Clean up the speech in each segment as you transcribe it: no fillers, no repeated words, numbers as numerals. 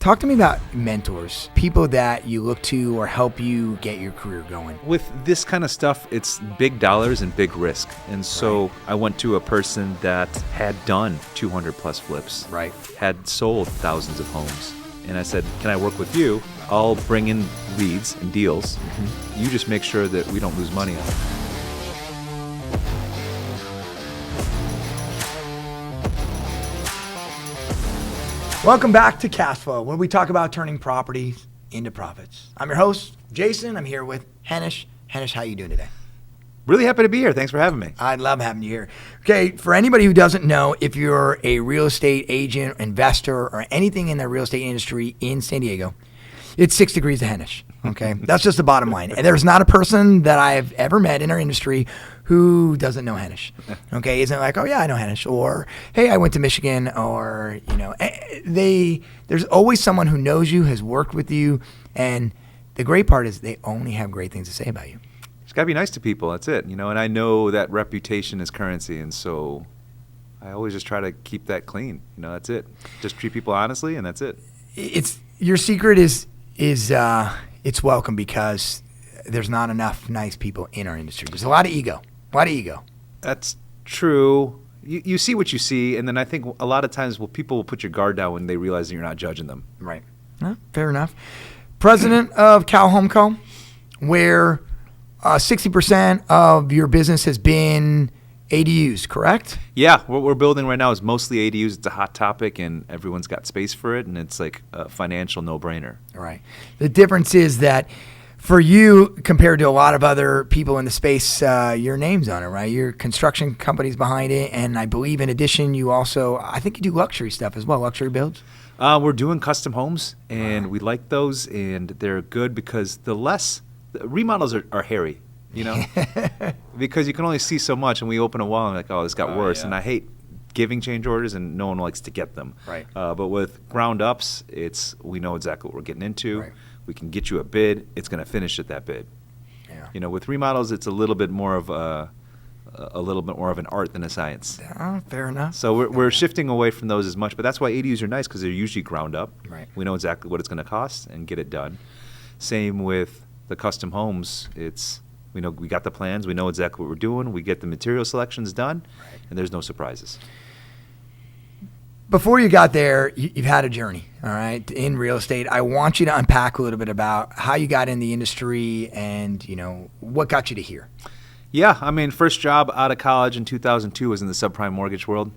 Talk to me about mentors, people that you look to or help you get your career going. With this kind of stuff, it's big dollars and big risk. And so I went to a person that had done 200 plus flips, had sold thousands of homes. And I said, can I work with you? I'll bring in leads and deals. You just make sure that we don't lose money on it. Welcome back to Cashflow, where we talk about turning properties into profits. I'm your host, Jayson. I'm here with Henish. Henish, how you doing today? Really happy to be here. Thanks for having me. I love having you here. Okay, for anybody who doesn't know, if you're a real estate agent, investor, or anything in the real estate industry in San Diego, it's 6 degrees of Henish. Okay, that's just the bottom line. And there's not a person that I've ever met in our industry who doesn't know Henish. Okay, isn't like, oh yeah, I know Henish, or hey, I went to Michigan, or there's always someone who knows you, has worked with you, and the great part is they only have great things to say about you. Just gotta be nice to people. That's it. And I know that reputation is currency, and so I always just try to keep that clean. That's it. Just treat people honestly, and that's it. It's your secret is it's welcome, because there's not enough nice people in our industry. There's a lot of ego. That's true. You see what you see, and then I think a lot of times people will put your guard down when they realize that you're not judging them. Right. Fair enough. President of Cal Home Co., where 60% of your business has been ADUs, correct? Yeah, what we're building right now is mostly ADUs. It's a hot topic, and everyone's got space for it, and it's like a financial no-brainer. Right. The difference is that for you, compared to a lot of other people in the space, your name's on it, right? Your construction company's behind it, and I believe in addition, you also, I think you do luxury stuff as well, luxury builds? We're doing custom homes, and we like those, and they're good because the remodels are hairy, because you can only see so much, and we open a wall and like, oh, this got worse, and I hate giving change orders, and no one likes to get them. Right. But with ground ups, we know exactly what we're getting into. Right. We can get you a bid. It's going to finish at that bid. Yeah. With remodels, it's a little bit more of an art than a science. Fair enough. So we're shifting away from those as much, but that's why ADUs are nice, because they're usually ground up. Right. We know exactly what it's going to cost and get it done. Same with the custom homes. We got the plans. We know exactly what we're doing. We get the material selections done, and there's no surprises. Before you got there, you've had a journey, all right, in real estate. I want you to unpack a little bit about how you got in the industry and, what got you to here. Yeah, first job out of college in 2002 was in the subprime mortgage world.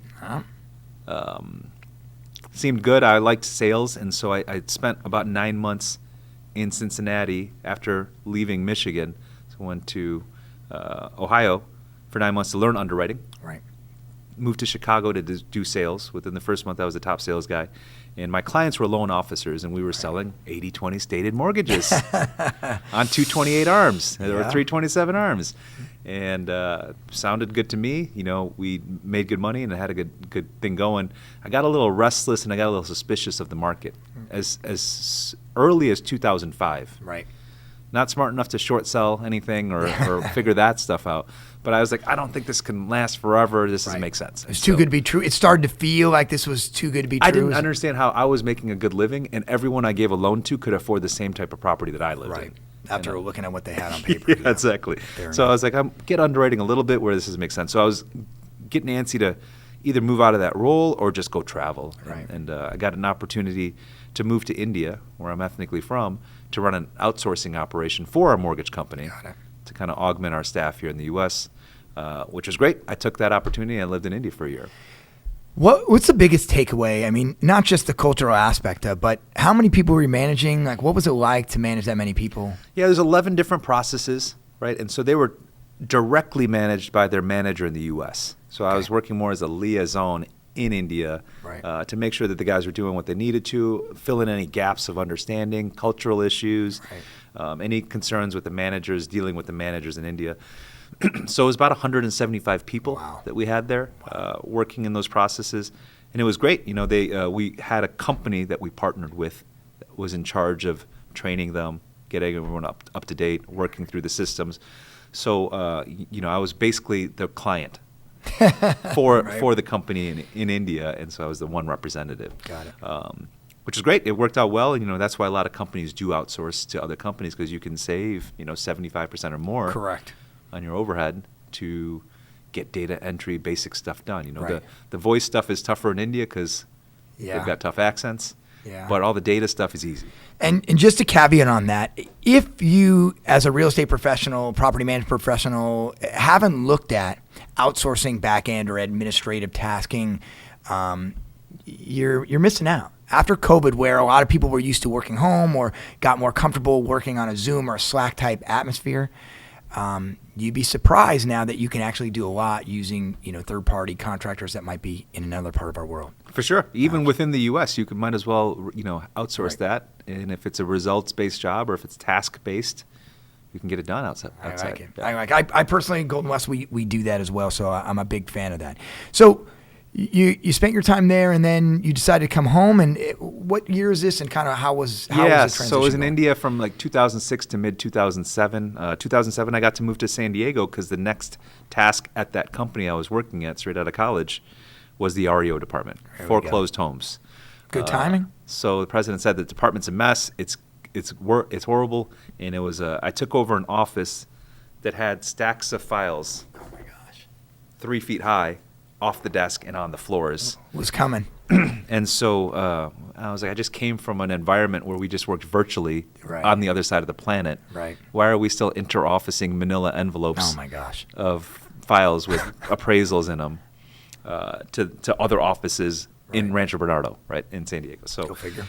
Seemed good. I liked sales, and so I spent about 9 months in Cincinnati after leaving Michigan. So I went to Ohio for 9 months to learn underwriting. Right. Moved to Chicago to do sales. Within the first month, I was the top sales guy. And my clients were loan officers, and we were selling 80-20 stated mortgages on 228 ARMs or 327 ARMs. And sounded good to me. We made good money, and I had a good thing going. I got a little restless, and I got a little suspicious of the market. As early as 2005. Right. Not smart enough to short sell anything or figure that stuff out. But I was like, I don't think this can last forever. This doesn't make sense. It's too good to be true. It started to feel like this was too good to be true. I didn't understand how I was making a good living, and everyone I gave a loan to could afford the same type of property that I lived in. After looking at what they had on paper. Yeah, exactly. So I was like, I'm get underwriting a little bit where this doesn't make sense. So I was getting antsy to either move out of that role or just go travel. Right. And I got an opportunity to move to India, where I'm ethnically from, to run an outsourcing operation for our mortgage company to kind of augment our staff here in the U.S., which was great. I took that opportunity and I lived in India for a year. What's the biggest takeaway? Not just the cultural aspect of, but how many people were you managing? Like, what was it like to manage that many people? Yeah, there's 11 different processes, right? And so they were directly managed by their manager in the U.S. So I was working more as a liaison in India to make sure that the guys were doing what they needed to, fill in any gaps of understanding, cultural issues, any concerns with the managers, dealing with the managers in India. So it was about 175 people that we had there working in those processes, and it was great. We had a company that we partnered with that was in charge of training them, getting everyone up to date, working through the systems. So I was basically the client for the company in India, and so I was the one representative. Got it. which is great. It worked out well. That's why a lot of companies do outsource to other companies, because you can save 75% or more Correct. on your overhead to get data entry, basic stuff done. Right. The voice stuff is tougher in India because they've got tough accents. Yeah. But all the data stuff is easy. And just a caveat on that, if you, as a real estate professional, property management professional, haven't looked at outsourcing back end or administrative tasking, you're missing out. After COVID, where a lot of people were used to working home or got more comfortable working on a Zoom or a Slack type atmosphere, you'd be surprised now that you can actually do a lot using third party contractors that might be in another part of our world. For sure. Even within the U.S., you might as well outsource that. And if it's a results-based job or if it's task-based, you can get it done outside. I like it. Yeah. I personally, in Golden West, we do that as well. So I'm a big fan of that. So you spent your time there, and then you decided to come home. And what year is this, and kind of how was the transition? So I was in going? India from like 2006 to mid 2007. 2007, I got to move to San Diego because the next task at that company I was working at straight out of college was the REO department, foreclosed homes. Good timing. So the president said the department's a mess. It's horrible, and it was I took over an office that had stacks of files. Oh my gosh. 3 feet high, off the desk and on the floors. Was coming. And so I was like, I just came from an environment where we just worked virtually on the other side of the planet. Right. Why are we still inter-officing manila envelopes Oh my gosh. of files with appraisals in them to other offices in Rancho Bernardo, right, in San Diego? So, Go figure.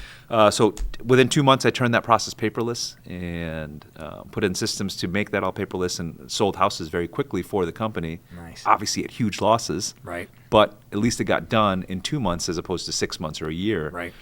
So within 2 months, I turned that process paperless and put in systems to make that all paperless, and sold houses very quickly for the company. Nice. Obviously at huge losses. Right. But at least it got done in 2 months as opposed to 6 months or a year. Right.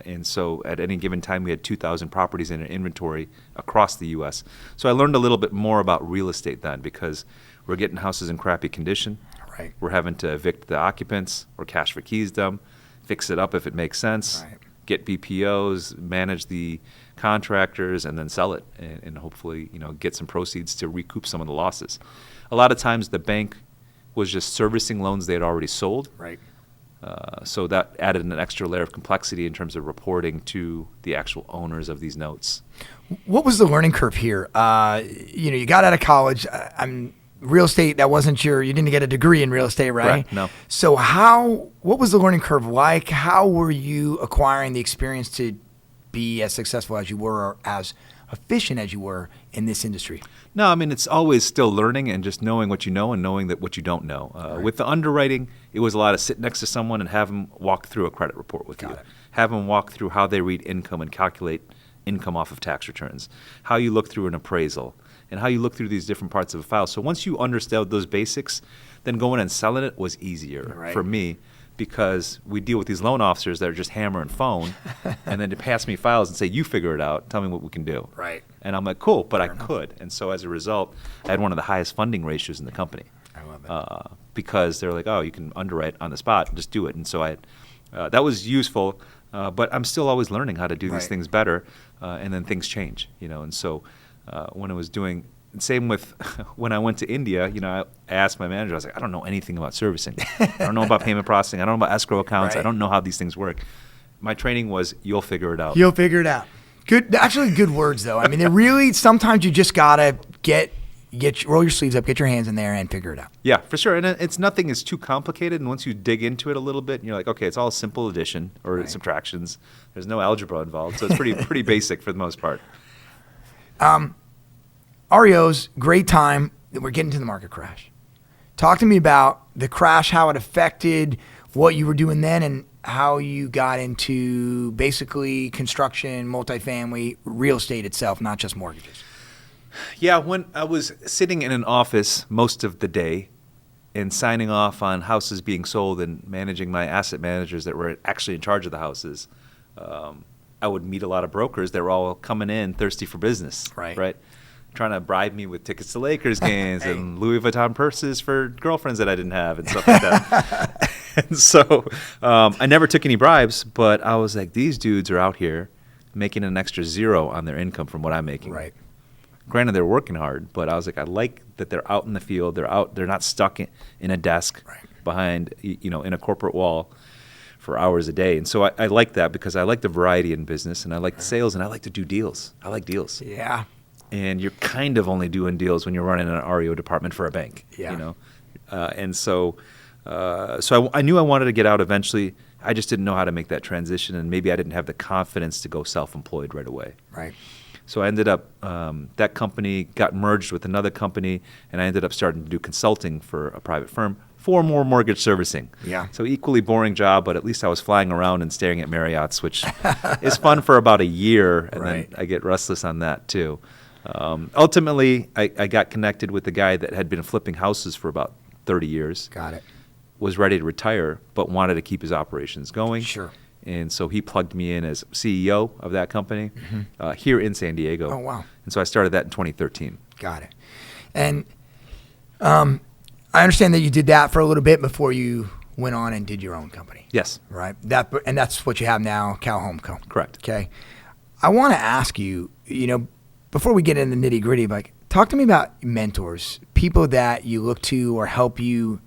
And so at any given time, we had 2,000 properties in an inventory across the U.S. So I learned a little bit more about real estate then, because we're getting houses in crappy condition. Right. We're having to evict the occupants or cash for keys them, fix it up if it makes sense, Right. get BPOs, manage the contractors, and then sell it and hopefully get some proceeds to recoup some of the losses. A lot of times the bank was just servicing loans they had already sold. Right. So that added an extra layer of complexity in terms of reporting to the actual owners of these notes. What was the learning curve here? You got out of college. Real estate, that wasn't you didn't get a degree in real estate, right? Right, no. So what was the learning curve like? How were you acquiring the experience to be as successful as you were, or as efficient as you were in this industry? No, I mean, it's always still learning and just knowing what you know and knowing that what you don't know. With the underwriting, it was a lot of sit next to someone and have them walk through a credit report with you. Got it. Have them walk through how they read income and calculate income off of tax returns, how you look through an appraisal, and how you look through these different parts of a file. So once you understood those basics, then going and selling it was easier for me, because we deal with these loan officers that are just hammer and phone, and then to pass me files and say, you figure it out, tell me what we can do. Right. And I'm like, cool, but I could. And so as a result, I had one of the highest funding ratios in the company. I love it. Because they're like, oh, you can underwrite on the spot, just do it. And so that was useful, but I'm still always learning how to do these things better, and then things change, and so when I was doing, same with when I went to India, I asked my manager, I was like, I don't know anything about servicing. I don't know about payment processing. I don't know about escrow accounts. I don't know how these things work. My training was, you'll figure it out. You'll figure it out. Good, actually good words though. I mean, they really, sometimes you just gotta roll your sleeves up, get your hands in there and figure it out. Yeah, for sure. And it's nothing is too complicated. And once you dig into it a little bit, you're like, okay, it's all simple addition or subtractions. There's no algebra involved. So it's pretty basic for the most part. REOs, great time. We're getting to the market crash. Talk to me about the crash, how it affected what you were doing then, and how you got into basically construction, multifamily, real estate itself, not just mortgages. Yeah, when I was sitting in an office most of the day and signing off on houses being sold and managing my asset managers that were actually in charge of the houses, I would meet a lot of brokers that were all coming in thirsty for business, right? Trying to bribe me with tickets to Lakers games and Louis Vuitton purses for girlfriends that I didn't have and stuff like that. And so I never took any bribes, but I was like, these dudes are out here making an extra zero on their income from what I'm making. Right. Granted, they're working hard, but I was like, I like that they're out in the field. They're not stuck in a desk behind, in a corporate wall for hours a day. And so I like that because I like the variety in business, and I like the sales, and I like to do deals. I like deals. Yeah. And you're kind of only doing deals when you're running an REO department for a bank. Yeah. You know, and so I knew I wanted to get out eventually. I just didn't know how to make that transition, and maybe I didn't have the confidence to go self-employed right away. Right. So I ended up, that company got merged with another company, and I ended up starting to do consulting for a private firm for more mortgage servicing. Yeah. So equally boring job, but at least I was flying around and staring at Marriotts, which is fun for about a year, and Right. then I get restless on that too. Ultimately, I got connected with the guy that had been flipping houses for about 30 years. Got it. Was ready to retire, but wanted to keep his operations going. Sure. And so he plugged me in as CEO of that company here in San Diego. Oh, wow. And so I started that in 2013. Got it. And I understand that you did that for a little bit before you went on and did your own company. Yes. Right. And that's what you have now, Cal Home Co. Correct. Okay. I want to ask you, before we get into the nitty gritty, like, talk to me about mentors, people that you look to or help you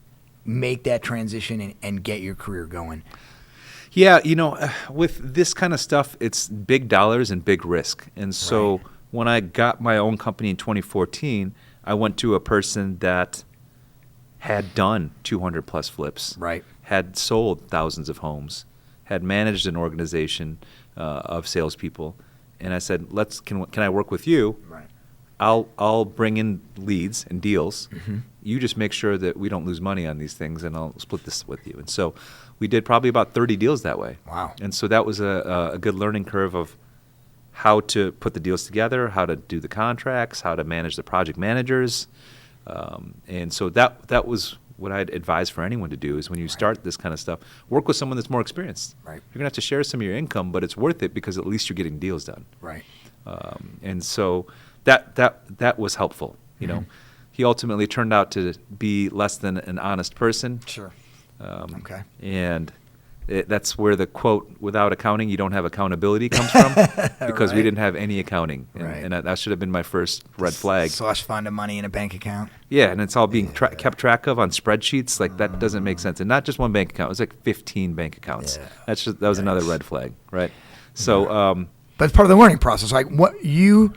make that transition and get your career going. Yeah, with this kind of stuff, it's big dollars and big risk. And so when I got my own company in 2014, I went to a person that had done 200 plus flips, Right. had sold thousands of homes, had managed an organization of salespeople, and I said, can I work with you? Right. I'll bring in leads and deals. Mm-hmm. You just make sure that we don't lose money on these things, and I'll split this with you. And so we did probably about 30 deals that way. Wow. And so that was a good learning curve of how to put the deals together, how to do the contracts, how to manage the project managers. And so that was what I'd advise for anyone to do is when you start this kind of stuff, work with someone that's more experienced. Right. You're going to have to share some of your income, but it's worth it because at least you're getting deals done. Right. And so that was helpful. He ultimately turned out to be less than an honest person. Sure. Okay. And that's where the quote, without accounting, you don't have accountability comes from because we Right. didn't have any accounting. And that should have been my first red flag. Slush fund of money in a bank account. Yeah, and it's all being kept track of on spreadsheets. Like, that doesn't make sense. And not just one bank account. It was like 15 bank accounts. Yeah. That was another red flag, right? So But it's part of the learning process. Like, what you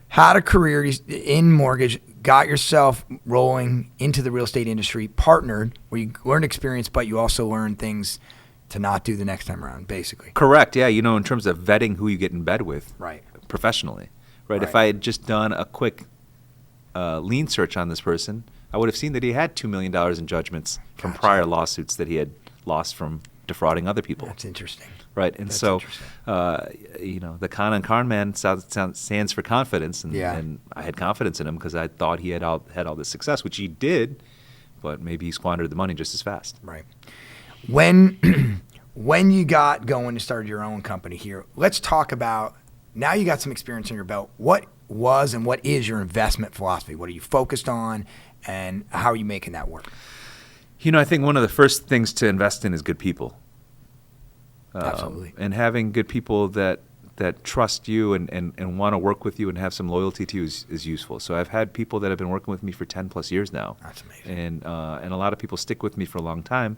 had a career in mortgage, got yourself rolling into the real estate industry, partnered, where you learned experience, but you also learned things to not do the next time around, basically. correct, yeah, in terms of vetting who you get in bed with Right. professionally, right? If Right. I had just done a quick lien search on this person, I would have seen that he had $2 million in judgments from Gotcha. prior lawsuits that he had lost from defrauding other people. That's interesting. Right, and That's so, interesting. the con man stands for confidence, and, Yeah. and I had confidence in him because I thought he had all this success, which he did, but maybe he squandered the money just as fast. Right. When you got going to start your own company here, let's talk about, now you got some experience in your belt. What was and what is your investment philosophy? What are you focused on, and how are you making that work? I think one of the first things to invest in is good people. Absolutely. And having good people that trust you and want to work with you and have some loyalty to you is useful. So I've had people that have been working with me for 10 plus years now. That's amazing. And a lot of people stick with me for a long time,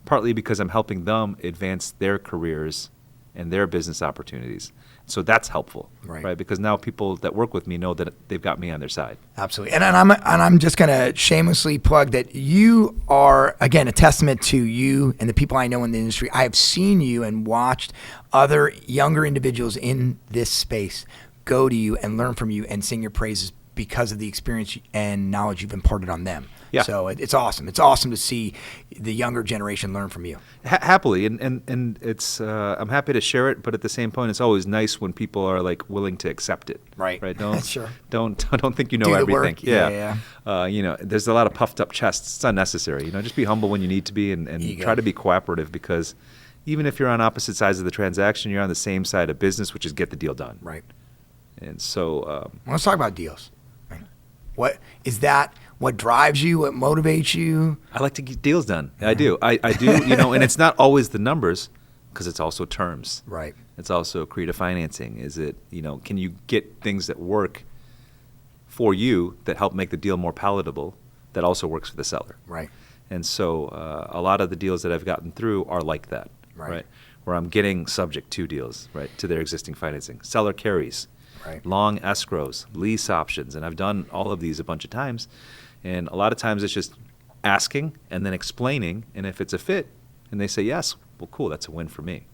partly because I'm helping them advance their careers and their business opportunities. So that's helpful, Right. Because now people that work with me know that they've got me on their side. Absolutely. And I'm just going to shamelessly plug that you are, again, a testament to you and the people I know in the industry. I have seen you and watched other younger individuals in this space go to you and learn from you and sing your praises because of the experience and knowledge you've imparted on them. Yeah. So it's awesome. It's awesome to see the younger generation learn from you. Happily, and it's I'm happy to share it, but at the same point, it's always nice when people are like willing to accept it. Right. Don't Sure. don't think you know Do the everything. work. Yeah. There's a lot of puffed up chests. It's unnecessary. Just be humble when you need to be, and Ego. try to be cooperative, because even if you're on opposite sides of the transaction, you're on the same side of business, which is get the deal done. Right. And so Well, let's talk about deals. Right. What is that? What drives you? What motivates you? I like to get deals done. I do. I do. And it's not always the numbers, because it's also terms. Right. It's also creative financing. Is it, can you get things that work for you that help make the deal more palatable that also works for the seller? Right. And so a lot of the deals that I've gotten through are like that. right? Where I'm getting subject to deals, right, to their existing financing. Seller carries, long escrows, lease options, and I've done all of these a bunch of times. And a lot of times it's just asking and then explaining, and if it's a fit and they say yes, well, cool, that's a win for me.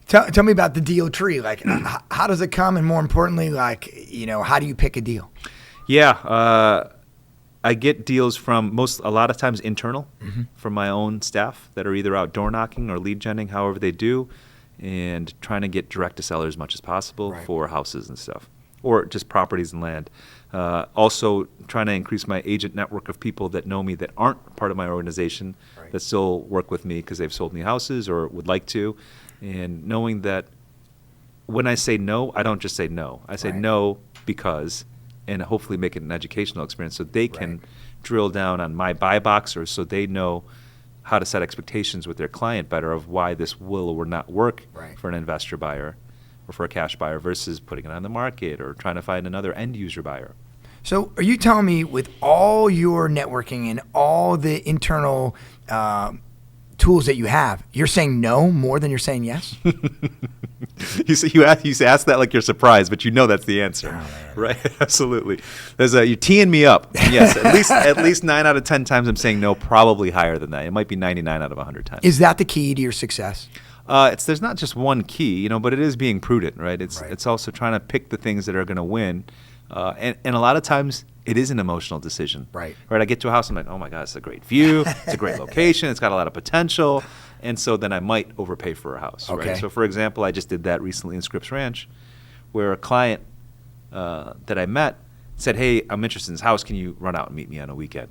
Tell me about the deal tree. Like, how does it come? And more importantly, like, how do you pick a deal? Yeah, I get deals from a lot of times internal from my own staff that are either out door knocking or lead genning, however they do, and trying to get direct to seller as much as possible for houses and stuff, or just properties and land. Also trying to increase my agent network of people that know me that aren't part of my organization that still work with me because they've sold me houses or would like to. And knowing that when I say no, I don't just say no. I say no because, and hopefully make it an educational experience so they can drill down on my buy box, or so they know how to set expectations with their client better of why this will or will not work for an investor buyer or for a cash buyer versus putting it on the market or trying to find another end user buyer. So are you telling me with all your networking and all the internal tools that you have, you're saying no more than you're saying yes? You ask that like you're surprised, but you know that's the answer, right? Absolutely. You're teeing me up. And yes, at least 9 out of 10 times I'm saying no, probably higher than that. It might be 99 out of 100 times. Is that the key to your success? There's not just one key, but it is being prudent, right? It's also trying to pick the things that are going to win, and a lot of times it is an emotional decision, right? I get to a house, I'm like, oh my God, it's a great view, it's a great location, it's got a lot of potential, and so then I might overpay for a house, right? So for example, I just did that recently in Scripps Ranch, where a client that I met said, hey, I'm interested in this house, can you run out and meet me on a weekend?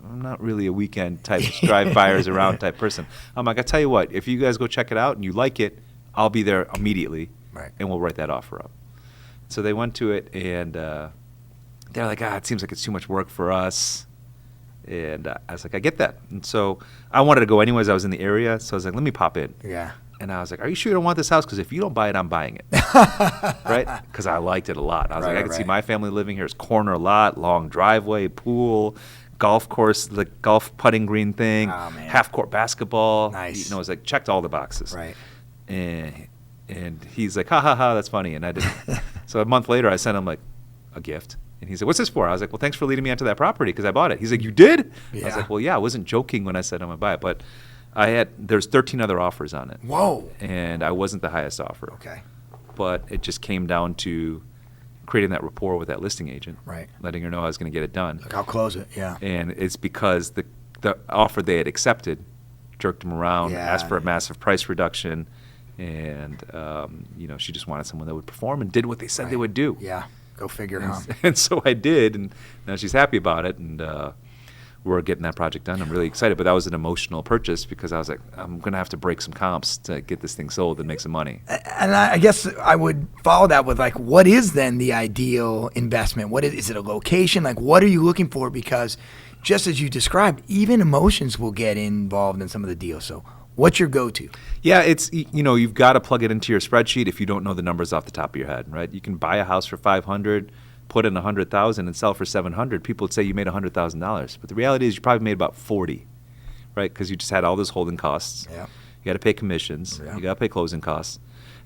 I'm not really a weekend type, drive buyers around type person. I'm like, I tell you what, if you guys go check it out and you like it, I'll be there immediately, and we'll write that offer up. So they went to it, and they're like, it seems like it's too much work for us. And I was like, I get that. And so I wanted to go anyways. I was in the area, so I was like, let me pop in. And I was like, are you sure you don't want this house? Because if you don't buy it, I'm buying it. Right? Because I liked it a lot. I was like, I could see my family living here. It's corner lot, long driveway, pool, golf course, the golf putting green thing, half-court basketball. Nice. It was like, checked all the boxes. And he's like, ha, ha, ha, that's funny. And I didn't. So a month later, I sent him, like, a gift. And he's like, what's this for? I was like, well, thanks for leading me onto that property because I bought it. He's like, you did? I was like, well, yeah, I wasn't joking when I said I'm going to buy it. But there's 13 other offers on it. Whoa. And I wasn't the highest offer. But it just came down to creating that rapport with that listing agent. Letting her know I was going to get it done. Like, I'll close it, And it's because the offer they had accepted jerked them around, asked for a massive price reduction. And, she just wanted someone that would perform and did what they said they would do. Go figure, And so I did, and now she's happy about it, and we're getting that project done. I'm really excited, but that was an emotional purchase because I was like, I'm going to have to break some comps to get this thing sold and make some money. And I guess I would follow that with, like, what is then the ideal investment? Is it a location? Like, what are you looking for? Because just as you described, even emotions will get involved in some of the deals. So what's your go-to? Yeah, it's, you've got to plug it into your spreadsheet if you don't know the numbers off the top of your head, right? You can buy a house for $500, put in $100,000 and sell for $700. People would say you made $100,000, but the reality is you probably made about $40,000, right? Because you just had all those holding costs. You got to pay commissions. You got to pay closing costs,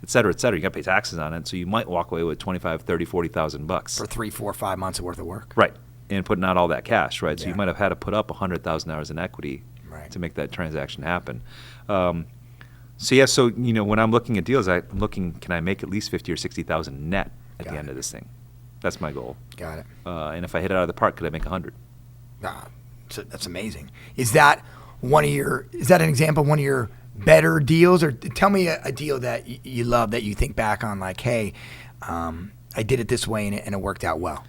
et cetera, et cetera. You got to pay taxes on it, so you might walk away with $25,000, $30,000, $40,000 for 3, 4, 5 months worth of work. Right, and putting out all that cash, right? So you might have had to put up $100,000 in equity to make that transaction happen. So when I'm looking at deals, I'm looking, can I make at least $50,000 or $60,000 net at the end of this thing? That's my goal. Got it. And if I hit it out of the park, could I make 100? So that's amazing. Is that an example of one of your better deals, or tell me a deal that you love that you think back on, like, hey, I did it this way and it worked out well?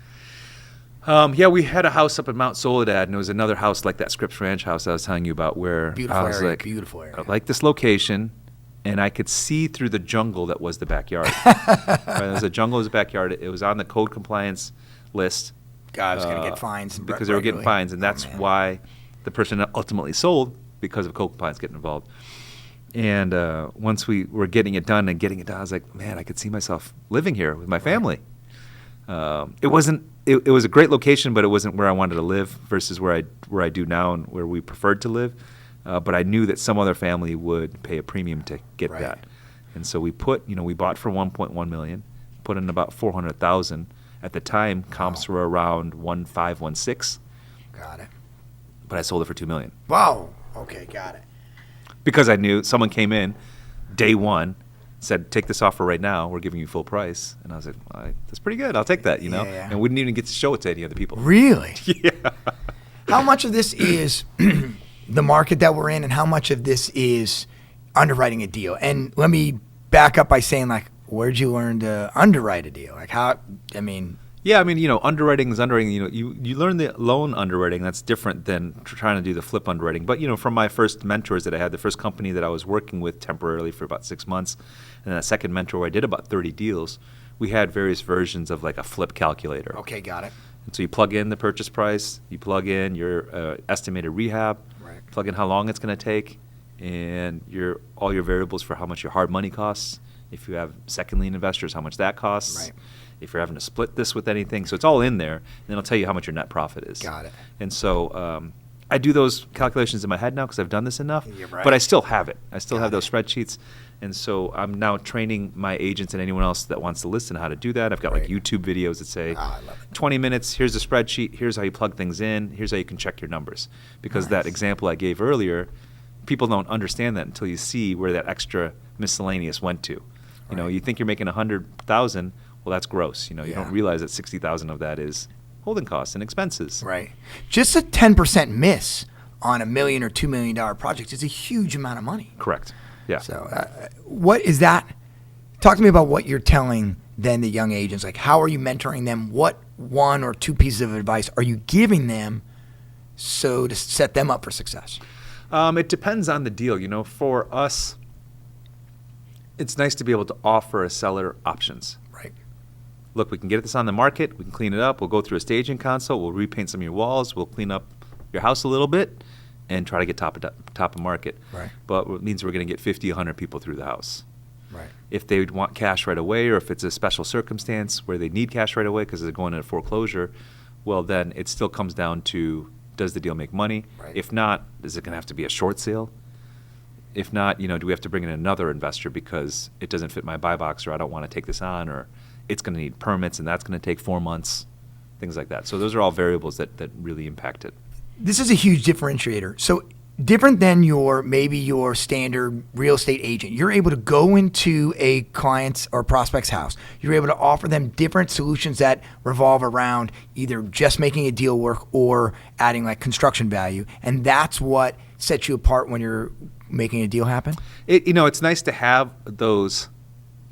We had a house up in Mount Soledad, and it was another house like that Scripps Ranch house I was telling you about, where beautiful I was area, like, beautiful area. I like this location, and I could see through the jungle that was the backyard. There was a jungle in the backyard. It was on the code compliance list. God, I was going to get fines. Because they were getting fines, and that's why the person ultimately sold, because of code compliance getting involved. And once we were getting it done, I was like, man, I could see myself living here with my family. It wasn't. It was a great location, but it wasn't where I wanted to live versus where I do now and where we preferred to live. but I knew that some other family would pay a premium to get that. And so we bought for 1.1 million, put in about 400,000. At the time, comps were around 1.5, 1.6. Got it. But I sold it for 2 million. Wow. Okay, got it. Because I knew someone came in day one, said, take this offer right now, we're giving you full price. And I was like, that's pretty good, I'll take that, you know? Yeah. And we didn't even get to show it to any other people. Really? Yeah. How much of this is the market that we're in, and how much of this is underwriting a deal? And let me back up by saying, like, where'd you learn to underwrite a deal? Like, underwriting is underwriting. You learn the loan underwriting. That's different than trying to do the flip underwriting. But, from my first mentors that I had, the first company that I was working with temporarily for about 6 months, and then a second mentor where I did about 30 deals, we had various versions of like a flip calculator. Okay, got it. And so you plug in the purchase price, you plug in your estimated rehab, plug in how long it's going to take, and all your variables for how much your hard money costs. If you have second lien investors, how much that costs. Right. If you're having to split this with anything. So it's all in there, and then it'll tell you how much your net profit is. Got it. And so I do those calculations in my head now because I've done this enough. Yeah, right. But I still have it. I still Got have it. those spreadsheets. And so I'm now training my agents and anyone else that wants to listen how to do that. I've got like YouTube videos that say, I love it. 20 minutes, here's the spreadsheet, here's how you plug things in, here's how you can check your numbers. Because that example I gave earlier, people don't understand that until you see where that extra miscellaneous went to. You think you're making 100,000, well, that's gross. You don't realize that 60,000 of that is holding costs and expenses. Right. Just a 10% miss on $1 million or $2 million project is a huge amount of money. Correct. Yeah. So what is that? Talk to me about what you're telling then the young agents. Like, how are you mentoring them? What one or two pieces of advice are you giving them so to set them up for success? It depends on the deal. For us, it's nice to be able to offer a seller options. Right. Look, we can get this on the market. We can clean it up. We'll go through a staging console. We'll repaint some of your walls. We'll clean up your house a little bit and try to get top of market. Right. But it means we're going to get 50, 100 people through the house. Right. If they want cash right away, or if it's a special circumstance where they need cash right away because they're going into foreclosure, well, then it still comes down to, does the deal make money? Right. If not, is it going to have to be a short sale? If not, do we have to bring in another investor because it doesn't fit my buy box, or I don't want to take this on, or it's going to need permits and that's going to take 4 months, things like that. So those are all variables that really impact it. This is a huge differentiator. So different than maybe your standard real estate agent. You're able to go into a client's or prospect's house. You're able to offer them different solutions that revolve around either just making a deal work or adding like construction value. And that's what sets you apart when you're making a deal happen? It's nice to have those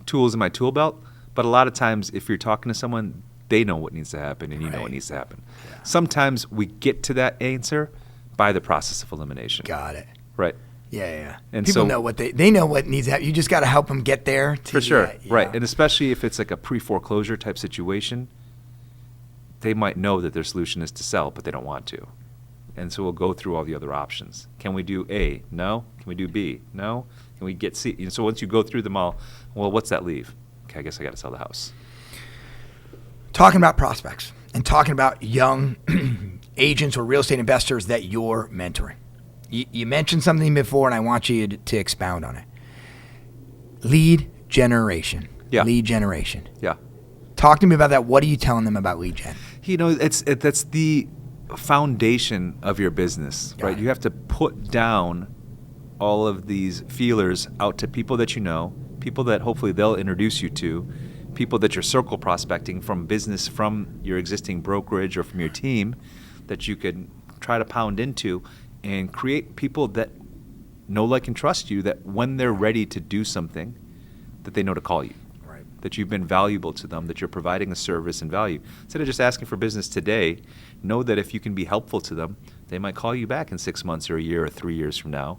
tools in my tool belt, but a lot of times if you're talking to someone, they know what needs to happen and you know what needs to happen. Yeah. Sometimes we get to that answer by the process of elimination. Got it. Right. Yeah. And people so, know what they know what needs to happen. You just got to help them get there. For sure. Right. And especially if it's like a pre-foreclosure type situation, they might know that their solution is to sell, but they don't want to. And so we'll go through all the other options. Can we do A? No. Can we do B? No. Can we get C? And so once you go through them all, well, what's that leave? Okay, I guess I got to sell the house. Talking about prospects and talking about young agents or real estate investors that you're mentoring. You mentioned something before, and I want you to expound on it. Lead generation. Yeah. Lead generation. Yeah. Talk to me about that. What are you telling them about lead gen? That's the foundation of your business, right? You have to put down all of these feelers out to people that you know, people that hopefully they'll introduce you to, people that you're circle prospecting from business, from your existing brokerage or from your team that you could try to pound into and create people that know, like, and trust you, that when they're ready to do something, that they know to call you. That you've been valuable to them, that you're providing a service and value. Instead of just asking for business today, know that if you can be helpful to them, they might call you back in 6 months or a year or 3 years from now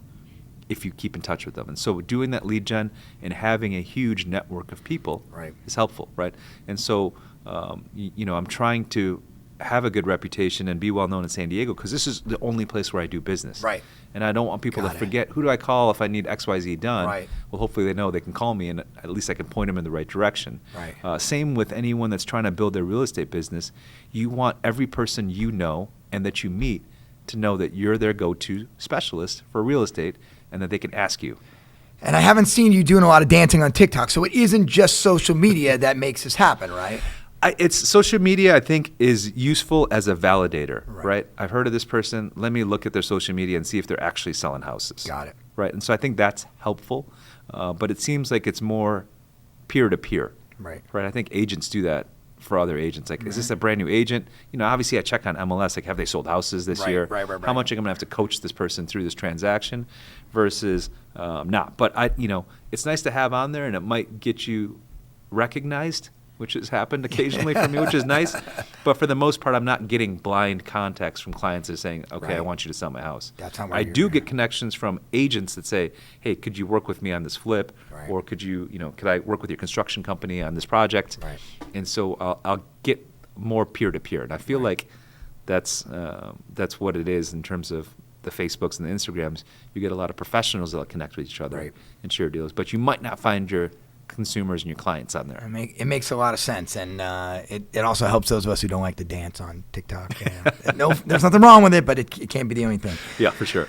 if you keep in touch with them. And so doing that lead gen and having a huge network of people is helpful, right? And so, I'm trying to have a good reputation and be well known in San Diego because this is the only place where I do business. Right. And I don't want people to forget, who do I call if I need XYZ done? Right. Well, hopefully they know they can call me and at least I can point them in the right direction. Right. Same with anyone that's trying to build their real estate business. You want every person you know and that you meet to know that you're their go-to specialist for real estate and that they can ask you. And I haven't seen you doing a lot of dancing on TikTok, so it isn't just social media that makes this happen, right? It's social media, I think, is useful as a validator, right? I've heard of this person. Let me look at their social media and see if they're actually selling houses. Got it. Right, and so I think that's helpful, but it seems like it's more peer-to-peer. Right. Right, I think agents do that for other agents. Like, is this a brand new agent? You know, obviously I check on MLS, like, have they sold houses this year? Right. How much am I going to have to coach this person through this transaction versus not? But it's nice to have on there, and it might get you recognized, which has happened occasionally for me, which is nice. But for the most part, I'm not getting blind contacts from clients that are saying, okay, I want you to sell my house. That's how I do get connections from agents that say, hey, could you work with me on this flip? Right. Or could I work with your construction company on this project? Right. And so I'll get more peer-to-peer. And I feel like that's what it is in terms of the Facebooks and the Instagrams. You get a lot of professionals that connect with each other and share deals. But you might not find your consumers and your clients on there. It makes a lot of sense, and it also helps those of us who don't like to dance on TikTok. No, there's nothing wrong with it, but it can't be the only thing. Yeah, for sure.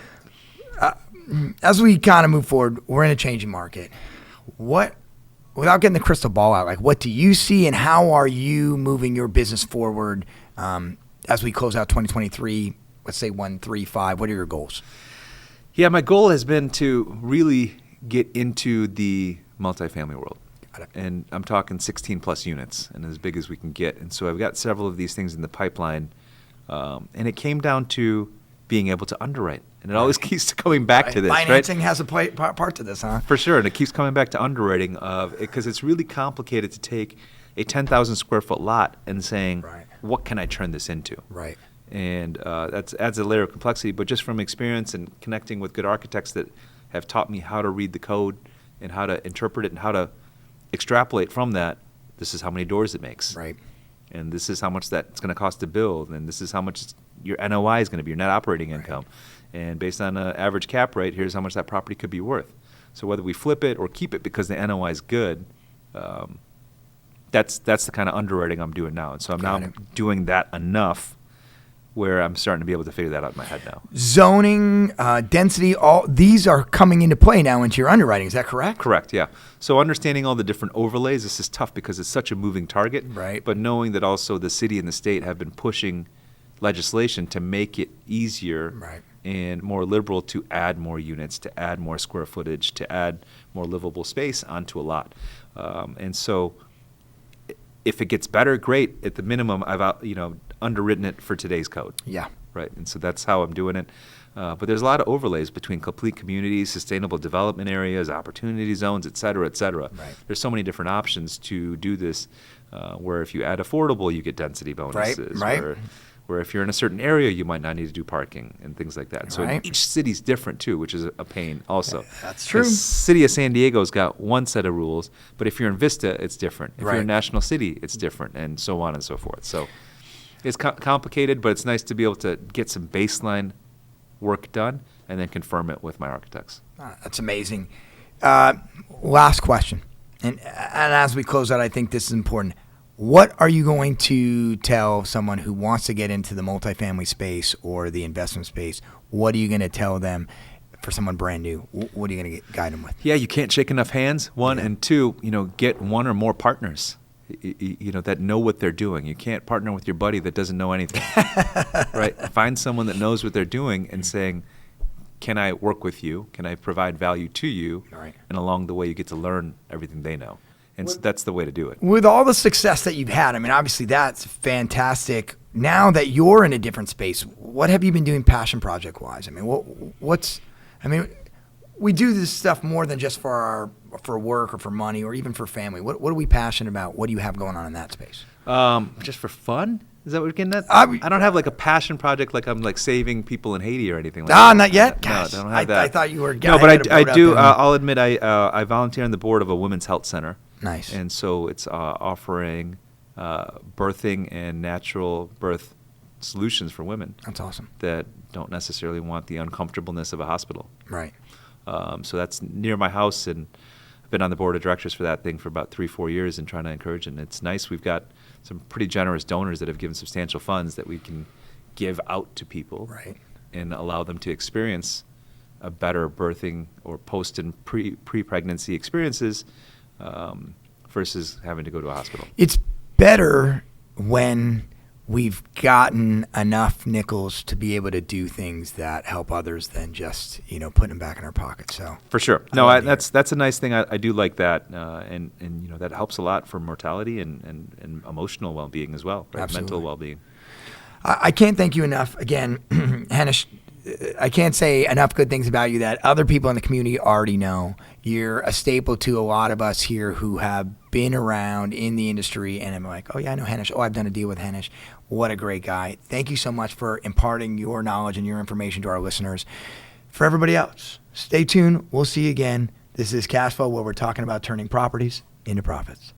As we kind of move forward, we're in a changing market. Without getting the crystal ball out, like, what do you see, and how are you moving your business forward as we close out 2023? Let's say 135. What are your goals? Yeah, my goal has been to really get into the multifamily world. And I'm talking 16 plus units and as big as we can get. And so I've got several of these things in the pipeline. And it came down to being able to underwrite. And it always keeps coming back to this, Financing has a part to this, huh? For sure. And it keeps coming back to underwriting because it's really complicated to take a 10,000 square foot lot and saying, what can I turn this into? Right. And that adds a layer of complexity. But just from experience and connecting with good architects that have taught me how to read the code and how to interpret it and how to extrapolate from that, this is how many doors it makes. Right. And this is how much that's going to cost to build. And this is how much your NOI is going to be, your net operating income. And based on an average cap rate, here's how much that property could be worth. So whether we flip it or keep it because the NOI is good, that's the kind of underwriting I'm doing now. And so I'm now doing that enough where I'm starting to be able to figure that out in my head now. Zoning, density, all these are coming into play now into your underwriting. Is that correct? Correct, yeah. So understanding all the different overlays, this is tough because it's such a moving target. Right. But knowing that also the city and the state have been pushing legislation to make it easier and more liberal to add more units, to add more square footage, to add more livable space onto a lot. And so if it gets better, great. At the minimum, I've underwritten it for today's code. Yeah. Right. And so that's how I'm doing it. But there's a lot of overlays between complete communities, sustainable development areas, opportunity zones, et cetera, et cetera. Right. There's so many different options to do this, where if you add affordable, you get density bonuses. Right. Where if you're in a certain area, you might not need to do parking and things like that. So each city's different too, which is a pain also. That's true. The city of San Diego's got one set of rules, but if you're in Vista, it's different. If you're in National City, it's different, and so on and so forth. So it's complicated, but it's nice to be able to get some baseline work done and then confirm it with my architects. That's amazing. Last question. And as we close out, I think this is important. What are you going to tell someone who wants to get into the multifamily space or the investment space? What are you going to tell them for someone brand new? What are you going to guide them with? Yeah, you can't shake enough hands, one. And two, get one or more partners, that know what they're doing. You can't partner with your buddy that doesn't know anything, right? Find someone that knows what they're doing and saying, can I work with you? Can I provide value to you? Right. And along the way, you get to learn everything they know. And so that's the way to do it. With all the success that you've had, I mean, obviously that's fantastic. Now that you're in a different space, what have you been doing passion project-wise? I mean, we do this stuff more than just for work or for money or even for family. What are we passionate about? What do you have going on in that space? Just for fun? Is that what you're getting at? I don't have like a passion project like I'm like saving people in Haiti or anything like that. Not yet? Gosh, no, I don't have that. I thought you were. No, but I do. I'll admit I volunteer on the board of a women's health center. Nice. And so it's offering birthing and natural birth solutions for women. That's awesome. That don't necessarily want the uncomfortableness of a hospital. Right. So that's near my house, and I've been on the board of directors for that thing for about 3-4 years and trying to encourage it. And it's nice. We've got some pretty generous donors that have given substantial funds that we can give out to people. Right. and allow them to experience a better birthing or post and pre-pregnancy experiences versus having to go to a hospital. It's better when we've gotten enough nickels to be able to do things that help others than just, putting them back in our pocket. So for sure. No, that's a nice thing. I do like that. And that helps a lot for mortality and emotional well-being as well, right? Absolutely. Mental well-being. I can't thank you enough. Again, Henish, I can't say enough good things about you that other people in the community already know. You're a staple to a lot of us here who have been around in the industry, and I'm like, oh yeah, I know Henish. Oh, I've done a deal with Henish. What a great guy. Thank you so much for imparting your knowledge and your information to our listeners. For everybody else, stay tuned. We'll see you again. This is Cashflow, where we're talking about turning properties into profits.